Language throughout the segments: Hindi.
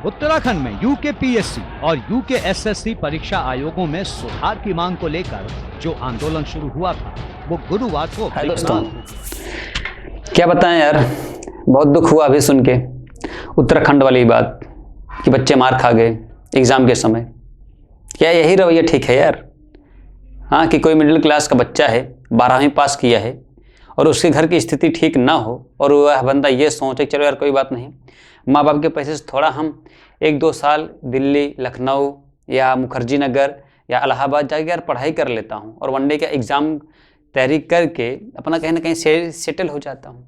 उत्तराखंड में यूकेपीएससी और यूकेएसएससी परीक्षा आयोगों में सुधार की मांग को लेकर जो आंदोलन शुरू हुआ था वो गुरुवार को दोस्तों क्या बताएं यार, बहुत दुख हुआ अभी सुन के उत्तराखंड वाली बात कि बच्चे मार खा गए एग्जाम के समय। क्या यही रवैया ठीक है यार? हाँ, कि कोई मिडिल क्लास का बच्चा है, 12वीं पास किया है और उसके घर की स्थिति ठीक ना हो और वह बंदा ये सोचे चलो यार कोई बात नहीं, माँ बाप के पैसे से थोड़ा हम 1-2 साल दिल्ली, लखनऊ या मुखर्जी नगर या इलाहाबाद जाके यार पढ़ाई कर लेता हूँ और वनडे का एग्ज़ाम तैयारी करके अपना कहीं ना कहीं सेटल हो जाता हूँ।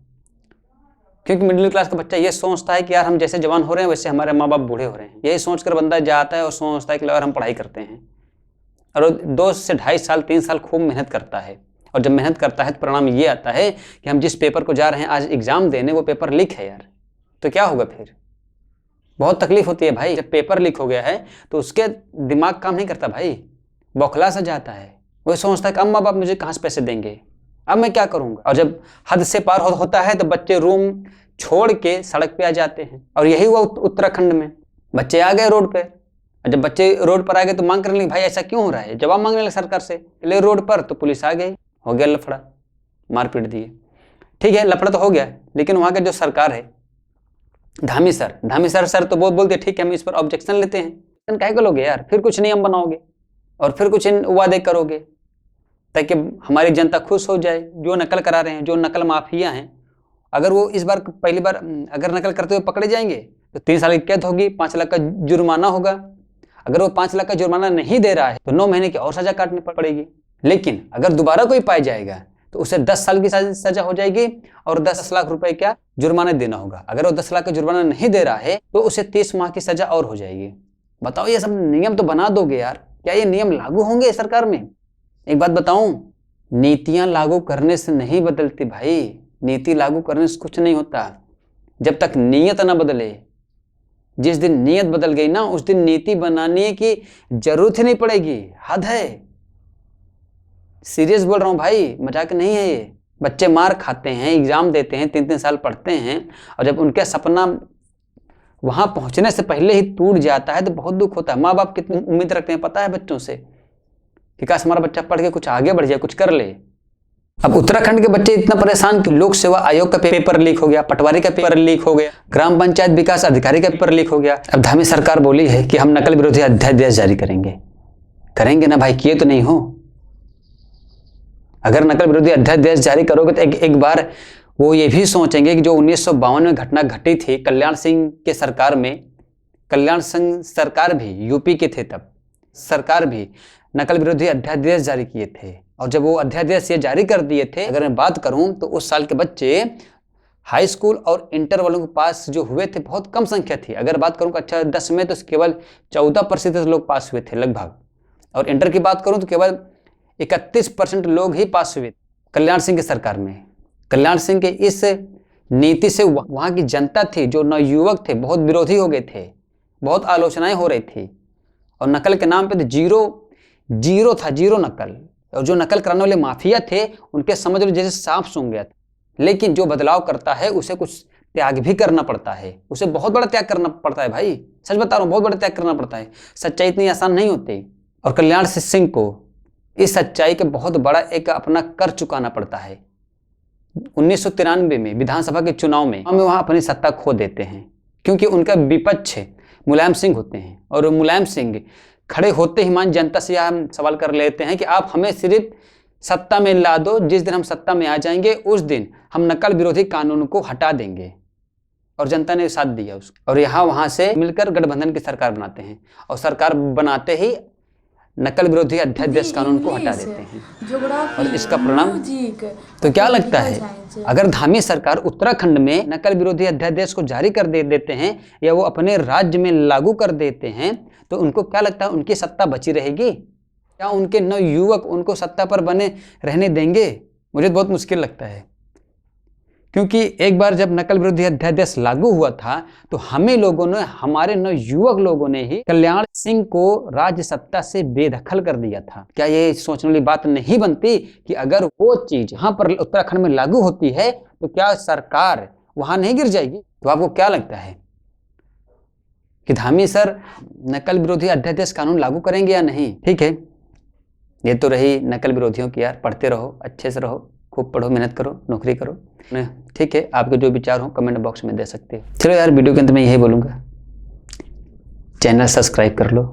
क्योंकि मिडिल क्लास का बच्चा ये सोचता है कि यार हम जैसे जवान हो रहे हैं वैसे हमारे माँ बाप बूढ़े हो रहे हैं। यही सोचकर बंदा जाता है और सोचता है कि यार हम पढ़ाई करते हैं और 2 से 2.5 साल 3 साल खूब मेहनत करता है और जब मेहनत करता है तो परिणाम ये आता है कि हम जिस पेपर को जा रहे हैं आज एग्ज़ाम देने वो पेपर लीक है यार। तो क्या होगा फिर? बहुत तकलीफ होती है भाई। जब पेपर लीक हो गया है तो उसके दिमाग काम नहीं करता भाई, बौखला सा जाता है। वो सोचता है कि अब माँ बाप मुझे कहाँ से पैसे देंगे, अब मैं क्या करूँगा। और जब हद से पार होता है तो बच्चे रूम छोड़ के सड़क पे आ जाते हैं। और यही हुआ उत्तराखंड में, बच्चे आ गए रोड पे। जब बच्चे रोड पर आ गए तो मांग करने लगे भाई ऐसा क्यों हो रहा है, जवाब मांगने लगे सरकार से। ले रोड पर तो पुलिस आ गई, हो गया लफड़ा, मारपीट दिए। ठीक है, लफड़ा तो हो गया, लेकिन वहाँ के जो सरकार है धामी सर तो बोलते ठीक है हम इस पर ऑब्जेक्शन लेते हैं। काहे को लोगे यार, फिर कुछ नियम बनाओगे और फिर कुछ वादे करोगे ताकि हमारी जनता खुश हो जाए। जो नकल करा रहे हैं, जो नकल माफिया हैं, अगर वो इस बार पहली बार अगर नकल करते हुए पकड़े जाएंगे तो 3 साल की कैद होगी, 5 लाख का जुर्माना होगा। अगर वो 5 लाख का जुर्माना नहीं दे रहा है तो 9 महीने की और सजा काटनी पड़ेगी। लेकिन अगर दोबारा कोई पाया जाएगा तो उसे 10 साल की सजा हो जाएगी और 10 लाख रुपए का जुर्माना देना होगा। अगर वो 10 लाख का जुर्माना नहीं दे रहा है तो उसे 30 माह की सजा और हो जाएगी। बताओ, ये सब नियम तो बना दोगे यार, क्या ये नियम लागू होंगे सरकार में? एक बात बताऊं, नीतियां लागू करने से नहीं बदलती भाई, नीति लागू करने से कुछ नहीं होता जब तक नीयत ना बदले। जिस दिन नीयत बदल गई ना उस दिन नीति बनाने की जरूरत ही नहीं पड़ेगी। हद है, सीरियस बोल रहा हूं भाई, मजाक नहीं है ये। बच्चे मार खाते हैं, एग्जाम देते हैं, 3-3 साल पढ़ते हैं और जब उनका सपना वहां पहुंचने से पहले ही टूट जाता है तो बहुत दुख होता है। माँ बाप कितनी उम्मीद रखते हैं पता है बच्चों से कि काश हमारा बच्चा पढ़ के कुछ आगे बढ़ जाए, कुछ कर ले। अब उत्तराखंड के बच्चे इतना परेशान कि लोक सेवा आयोग का पेपर लीक हो गया, पटवारी का पेपर लीक हो गया, ग्राम पंचायत विकास अधिकारी का पेपर लीक हो गया। अब धामी सरकार बोली है कि हम नकल विरोधी अध्यादेश जारी करेंगे ना भाई, किए तो नहीं हो। अगर नकल विरोधी अध्यादेश जारी करोगे तो एक बार वो ये भी सोचेंगे कि जो 1952 में घटना घटी थी कल्याण सिंह के सरकार में, कल्याण सिंह सरकार भी यूपी के थे, तब सरकार भी नकल विरोधी अध्यादेश जारी किए थे। और जब वो अध्यादेश ये जारी कर दिए थे, अगर मैं बात करूं तो उस साल के बच्चे हाई स्कूल और इंटर वालों के पास जो हुए थे बहुत कम संख्या थी। अगर बात करूं कक्षा 10 में तो केवल 14% लोग पास हुए थे लगभग, और इंटर की बात करूं तो केवल 31% लोग ही पास हुए कल्याण सिंह की सरकार में। कल्याण सिंह के इस नीति से वहां की जनता थी, जो नवयुवक थे, बहुत विरोधी हो गए थे, बहुत आलोचनाएं हो रही थी और नकल के नाम पे तो जीरो नकल। और जो नकल कराने वाले माफिया थे उनके समझ लो जैसे सांप सूंघ गया था। लेकिन जो बदलाव करता है उसे कुछ त्याग भी करना पड़ता है, उसे बहुत बड़ा त्याग करना पड़ता है भाई, सच बता रहा हूँ, बहुत बड़ा त्याग करना पड़ता है। सच्चाई इतनी आसान नहीं होती और कल्याण सिंह को इस सच्चाई के बहुत बड़ा एक अपना कर चुकाना पड़ता है। 1993 में विधानसभा के चुनाव में हम वहां अपनी सत्ता खो देते हैं क्योंकि उनका विपक्ष मुलायम सिंह होते हैं और मुलायम सिंह खड़े होते ही मान जनता से हम सवाल कर लेते हैं कि आप हमें सिर्फ सत्ता में ला दो, जिस दिन हम सत्ता में आ जाएंगे उस दिन हम नकल विरोधी कानून को हटा देंगे। और जनता ने साथ दिया उसको और यहाँ वहां से मिलकर गठबंधन की सरकार बनाते हैं और सरकार बनाते ही नकल विरोधी अध्यादेश कानून को हटा देते हैं। और इसका परिणाम तो क्या लगता है, अगर धामी सरकार उत्तराखंड में नकल विरोधी अध्यादेश को जारी कर देते हैं या वो अपने राज्य में लागू कर देते हैं तो उनको क्या लगता है उनकी सत्ता बची रहेगी? क्या उनके नवयुवक उनको सत्ता पर बने रहने देंगे? मुझे बहुत मुश्किल लगता है, क्योंकि एक बार जब नकल विरोधी अध्यादेश लागू हुआ था तो हमें लोगों ने, हमारे नवयुवक लोगों ने ही कल्याण सिंह को राज्य सत्ता से बेदखल कर दिया था। क्या ये सोचने वाली बात नहीं बनती कि अगर वो चीज यहाँ पर उत्तराखंड में लागू होती है तो क्या सरकार वहां नहीं गिर जाएगी? तो आपको क्या लगता है कि धामी सर नकल विरोधी अध्यादेश कानून लागू करेंगे या नहीं। ठीक है, ये तो रही नकल विरोधियों की यार, पढ़ते रहो, अच्छे से रहो, खूब पढ़ो, मेहनत करो, नौकरी करो। ठीक है, आपके जो विचार हो कमेंट बॉक्स में दे सकते हो। चलो यार, वीडियो के अंत में यही बोलूँगा, चैनल सब्सक्राइब कर लो,